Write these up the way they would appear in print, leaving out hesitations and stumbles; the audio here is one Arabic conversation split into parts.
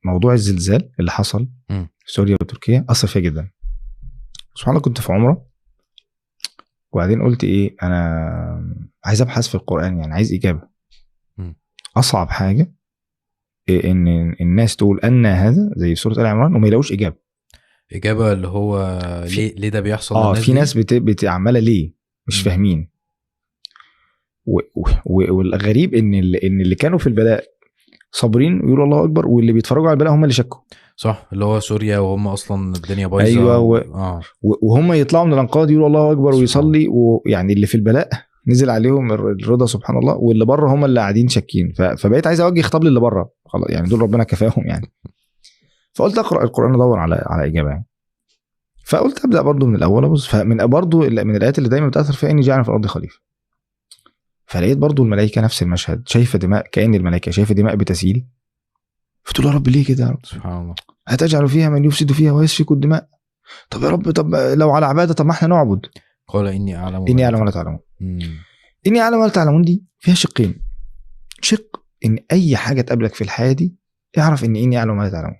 موضوع الزلزال اللي حصل في سوريا وتركيا اثر فيا جدا. سبحان الله كنت في عمره وبعدين قلت ايه، انا عايز ابحث في القرآن، يعني عايز اجابة. اصعب حاجة ان الناس تقول ان هذا زي سورة آل عمران وما يلاقوش اجابة اللي هو ليه ده بيحصل للناس في ناس بتعملها ليه مش فاهمين. والغريب ان اللي كانوا في البلاء صابرين ويقولوا الله اكبر، واللي بيتفرجوا على البلاء هم اللي شكوا. صح، اللي هو سوريا وهم اصلا الدنيا بايظه. ايوه وهم يطلعوا من الانقاض يقولوا الله اكبر ويصلي، ويعني اللي في البلاء نزل عليهم الرضا سبحان الله، واللي بره هم اللي قاعدين شاكين. فبقيت عايز اوجه خطاب للي بره خلاص، يعني دول ربنا كفاهم يعني. فقلت اقرا القران ادور على اجابه يعني. فقلت ابدا برضو من الاول ابص، فمن برضو من الايات اللي دايما بتاثر فيها اني جاعل في الارض خليفه. فلقيت برضو الملائكه نفس المشهد، شايفه دماء، كأن الملائكه شايفه دماء بتسيل. فتقول يا رب ليه كده يا رب؟ سبحان الله. هتجعل فيها من يفسد فيها ويسفك الدماء. طب يا رب، طب لو على عباده، طب ما احنا نعبد. قال اني اعلم ولا تعلمون. اني اعلم ولا تعلمون دي فيها شقين. شق ان اي حاجه تقابلك في الحياه دي اعرف ان اني اعلم ولا تعلمون.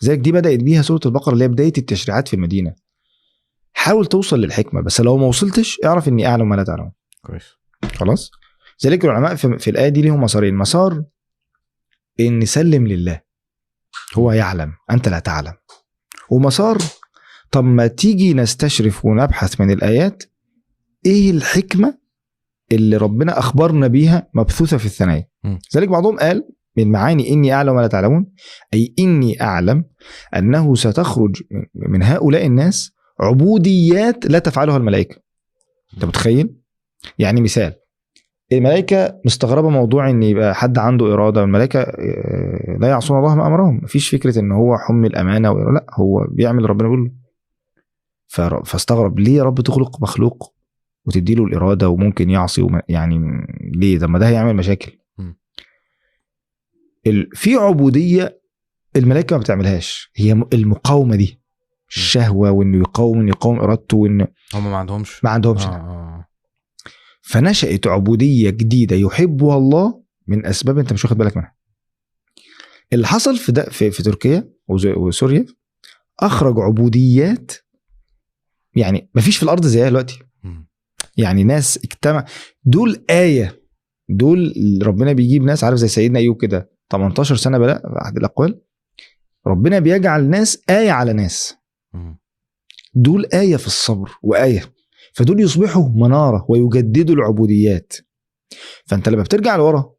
زيك دي بدات بيها سوره البقره اللي هي بدايه التشريعات في المدينه. حاول توصل للحكمه، بس لو ما وصلتش اعرف اني اعلم ولا تعلمون. كويس خلاص. ذلك العلماء في الايه دي ليهم مسارين. مسار ان سلم لله، هو يعلم انت لا تعلم. ومسار طب ما تيجي نستشرف ونبحث من الايات ايه الحكمه اللي ربنا اخبرنا بيها مبثوثه في الثنايا. ذلك بعضهم قال من معاني اني اعلم ولا تعلمون اي اني اعلم انه ستخرج من هؤلاء الناس عبوديات لا تفعلها الملائكه. انت متخيل؟ يعني مثال، الملائكه مستغربه موضوع ان يبقى حد عنده اراده، والملائكه لا يعصون الله ما امرهم. مفيش فكره ان هو حمل امانه لا، هو بيعمل ربنا بيقول له. فاستغرب ليه يا رب تخلق مخلوق وتدي له الاراده وممكن يعصي يعني ليه؟ ده ما ده هيعمل مشاكل. في عبوديه الملائكه ما بتعملهاش، هي المقاومه دي، الشهوه، وانه يقاوم ارادته، وانه هم ما عندهمش. فنشأت عبوديه جديده يحبها الله من اسباب انت مش واخد بالك منها. اللي حصل في تركيا وسوريا اخرج عبوديات يعني مفيش في الارض زيها دلوقتي. يعني ناس اجتمع، دول آية، دول ربنا بيجيب ناس، عارف زي سيدنا أيوب كده 18 سنة بلاء في أحد الأقوال، ربنا بيجعل ناس آية على ناس. دول آية في الصبر وآية، فدول يصبحوا منارة ويجددوا العبوديات. فأنت لما بترجع لورا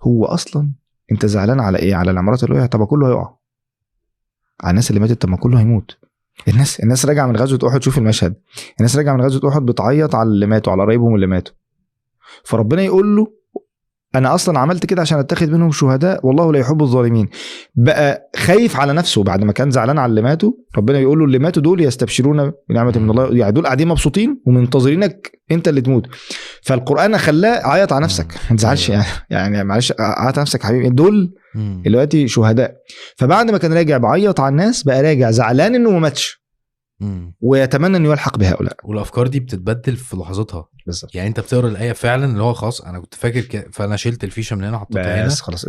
هو أصلا أنت زعلان على إيه؟ على العمارات اللي وقعت؟ طب كله هيقع. على الناس اللي ماتت؟ طب ما كله هيموت. الناس راجعه من غزوه احد، شوف المشهد، الناس راجعه من غزوه احد بتعيط على اللي ماتوا، على قرايبهم اللي ماتوا. فربنا يقول له انا اصلا عملت كده عشان اتخذ منهم شهداء والله لا يحب الظالمين. بقى خايف على نفسه بعد ما كان زعلان على اللي ماتوا. ربنا يقول له اللي ماتوا دول يستبشرون بنعمه من الله، يعني دول قاعدين مبسوطين ومنتظرينك انت اللي تموت. فالقران خلاه عيط على نفسك، ما تزعلش يعني معلش عيط على نفسك حبيبي، دول دلوقتي شهداء. فبعد ما كان راجع بعيط على الناس بقى راجع زعلان انه ما ماتش ويتمنى انه يلحق بهؤلاء. والافكار دي بتتبدل في لحظتها بالظبط. يعني انت بتقرا الايه فعلا اللي هو خلاص انا كنت فاكر فانا شلت الفيشه من هنا حطيتها هنا خلاص